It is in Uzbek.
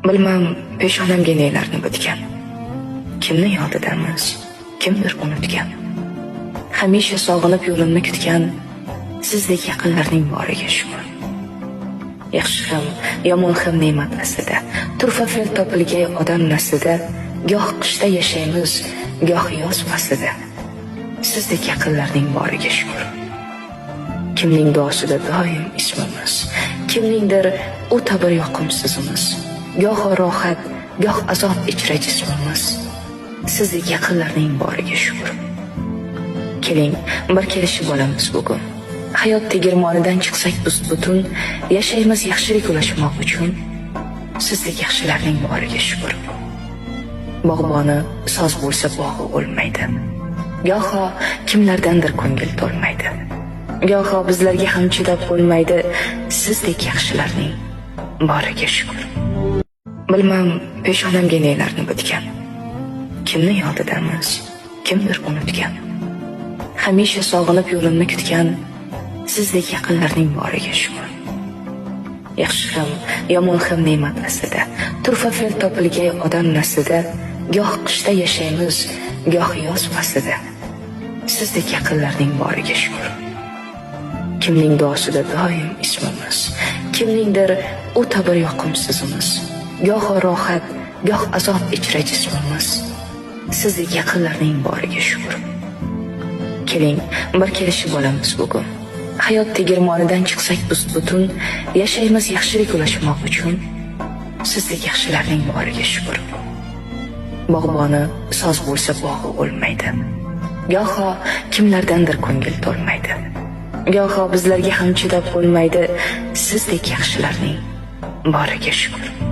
Bilmam, peshonamga nelarni bitgan. Kimni yodidamiz, kimdir unutgan. Hamisha sog'inib yo'limni kutgan sizdek yaqinlarning boriga shukr. Yaxshi ham, yomon ham ne'mat aslida. Turfa fe'l topilgay odam naslida, goh qishda yashaymiz, goh yoz faslida. Sizdek yaqinlarning boriga shukr. Kimning duosida doim ismimiz, kimningdir o'ta bir yoqimsizimiz. Goh rohat, goh azob ichra jismimiz. Sizdek yaqinlarning boriga shukr. Keling, bir kelishib olamiz bugun. Hayot tegirmonidan chiqsak butun, yashaymiz yaxshilik ulashmoq uchun. Sizdek yaxshilarning boriga shukr. Bog'boni soz bo'lsa bog'i o'lmaydi. Goho kimlardandir ko'ngil to'lmaydi. Goho bizlarga ham chidab bo'lmaydi. Sizdek yaxshilarning boriga shukr. Bilmam, peshonamga nelarni bitgan. Kimni yodidamiz, kimdir unutgan. Hamisha sog'inib yo'limni kutgan sizdek yaqinlarning boriga shukr. Yaxshi ham, yomon ham ne'mat aslida. Turfa fe'l topilgay odam naslida, goh qishda yashaymiz, goh yoz faslida. Sizdek yaqinlarning boriga shukr. Kimning duosida doim ismimiz, kimningdir o'ta bir yoqimsizimiz. Goh rohat, goh azob ichra jismimiz. Sizdek yaqinlarning boriga shukr. Keling, bir kelishib olamiz bugun. Hayot tegirmonidan chiqsak butun, yashaymiz yaxshilik ulashmoq uchun. Sizdek yaxshilarning boriga shukr. Bog'boni soz bo'lsa bog'i o'lmaydi. Goho kimlardandir ko'ngil to'lmaydi. Goho bizlarga ham chidab bo'lmaydi. Sizdek yaxshilarning boriga shukr.